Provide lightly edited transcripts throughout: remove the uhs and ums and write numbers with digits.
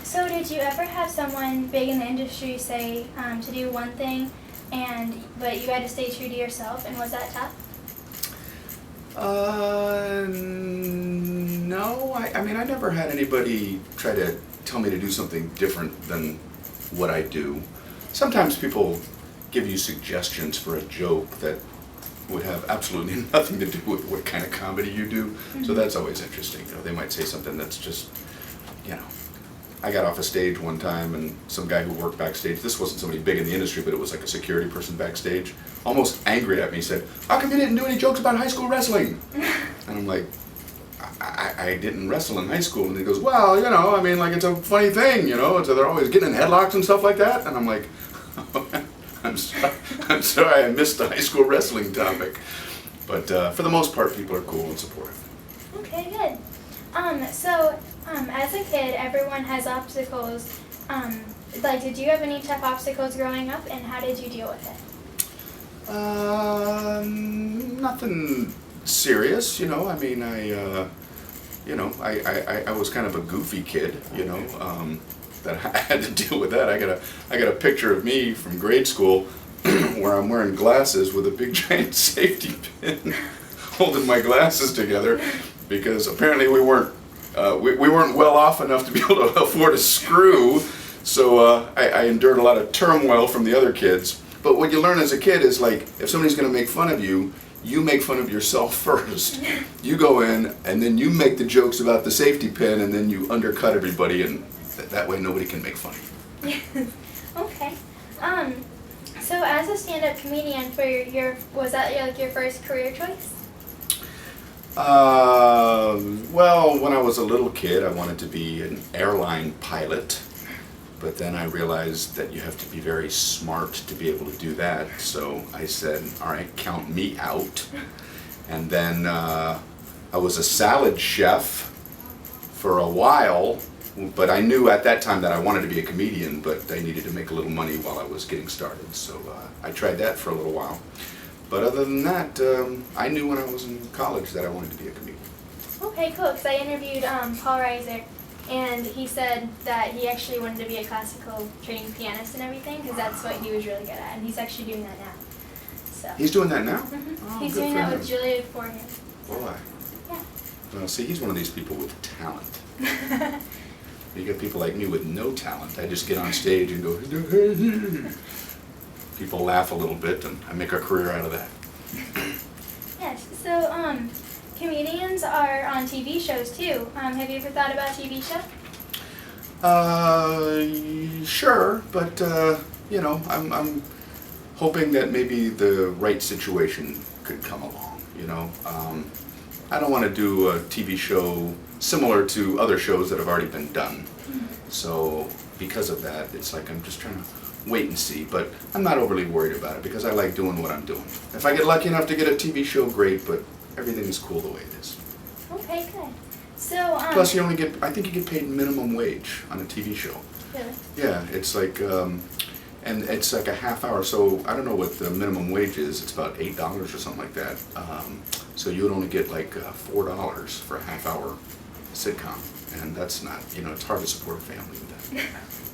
So did you ever have someone big in the industry say to do one thing, but you had to stay true to yourself, and was that tough? No. I mean, I never had anybody try to tell me to do something different than what I do. Sometimes people give you suggestions for a joke that would have absolutely nothing to do with what kind of comedy you do. Mm-hmm. So that's always interesting. You know, they might say something that's just, you know. I got off a stage one time and some guy who worked backstage, this wasn't somebody big in the industry, but it was like a security person backstage, almost angry at me, said, "How come you didn't do any jokes about high school wrestling?" And I'm like, I didn't wrestle in high school. And he goes, "Well, you know, I mean, like, it's a funny thing, you know, so they're always getting in headlocks and stuff like that." And I'm like, I'm sorry I missed the high school wrestling topic. But for the most part, people are cool and supportive. Okay, good. As a kid, everyone has obstacles. Did you have any tough obstacles growing up, and how did you deal with it? Nothing serious, you know. I mean, I was kind of a goofy kid, you know. That I had to deal with that. I got a picture of me from grade school where I'm wearing glasses with a big giant safety pin holding my glasses together because apparently we weren't well off enough to be able to afford a screw. So I endured a lot of turmoil from the other kids. But what you learn as a kid is, like, if somebody's going to make fun of you, you make fun of yourself first. You go in and then you make the jokes about the safety pin, and then you undercut everybody, and that way nobody can make fun of you. Okay. So as a stand-up comedian, was that your first career choice? Well, when I was a little kid, I wanted to be an airline pilot, but then I realized that you have to be very smart to be able to do that, so I said, all right, count me out. And then I was a salad chef for a while, but I knew at that time that I wanted to be a comedian, but I needed to make a little money while I was getting started, so I tried that for a little while. But other than that, I knew when I was in college that I wanted to be a comedian. Okay, cool, because I interviewed Paul Reiser, and he said that he actually wanted to be a classical trained pianist and everything, because that's what he was really good at, and he's actually doing that now. So. He's doing that now? Mm-hmm. Oh, he's doing that with Julia Forehand. Boy. Yeah. Well, see, he's one of these people with talent. You get people like me with no talent. I just get on stage and go, people laugh a little bit, and I make a career out of that. Yes, so comedians are on TV shows too. Have you ever thought about a TV show? Sure, but you know, I'm hoping that maybe the right situation could come along. You know, I don't want to do a TV show similar to other shows that have already been done. Mm-hmm. So because of that, it's like I'm just trying to wait and see, but I'm not overly worried about it because I like doing what I'm doing. If I get lucky enough to get a TV show, great, but everything is cool the way it is. Okay, good. So plus, I think you get paid minimum wage on a TV show. Really? Yeah, it's like, and it's like a half hour, so I don't know what the minimum wage is, it's about $8 or something like that. So you would only get like $4 for a half hour sitcom, and that's not, you know, it's hard to support a family with that.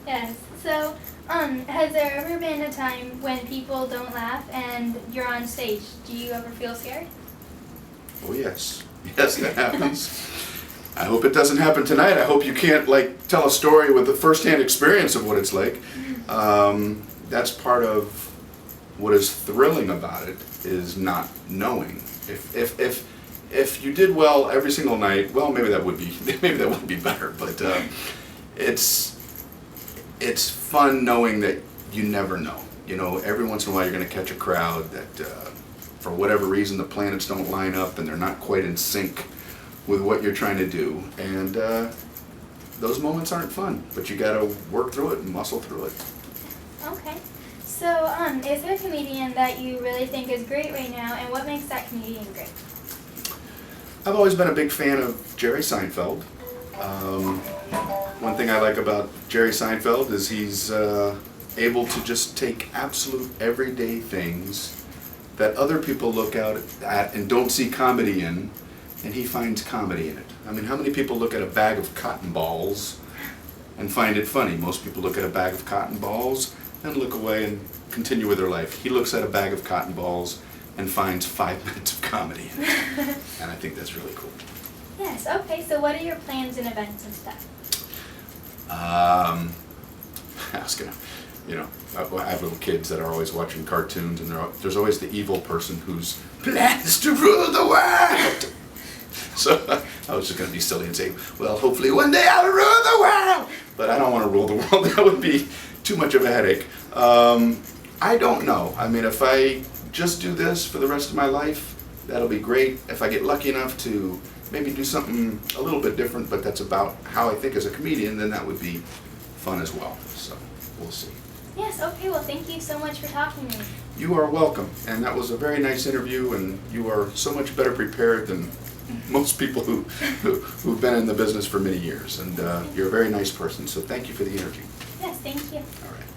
Yes, so has there ever been a time when people don't laugh and you're on stage? Do you ever feel scared? Oh yes, yes, that happens. I hope it doesn't happen tonight. I hope you can't like tell a story with the first-hand experience of what it's like. That's part of what is thrilling about it, is not knowing. If you did well every single night, well, maybe that would be better. But it's fun knowing that you never know. You know, every once in a while you're going to catch a crowd that, for whatever reason, the planets don't line up and they're not quite in sync with what you're trying to do. And those moments aren't fun, but you got to work through it and muscle through it. Okay. So, is there a comedian that you really think is great right now, and what makes that comedian great? I've always been a big fan of Jerry Seinfeld. One thing I like about Jerry Seinfeld is he's able to just take absolute everyday things that other people look at and don't see comedy in, and he finds comedy in it. I mean, how many people look at a bag of cotton balls and find it funny. Most people look at a bag of cotton balls and look away and continue with their life. He looks at a bag of cotton balls and finds 5 minutes of comedy in it. And I think that's really cool. Yes, okay, so what are your plans and events and stuff? I was gonna, I have little kids that are always watching cartoons, and there's always the evil person whose plan is to rule the world. So I was just gonna be silly and say, well, hopefully one day I'll rule the world. But I don't want to rule the world. That would be too much of a headache. I don't know. I mean, if I just do this for the rest of my life, that'll be great. If I get lucky enough to maybe do something a little bit different, but that's about how I think as a comedian, then that would be fun as well. So we'll see. Yes, okay, well, thank you so much for talking to me. You are welcome. And that was a very nice interview, and you are so much better prepared than most people who've been in the business for many years. And you're a very nice person, so thank you for the interview. Yes, thank you. All right.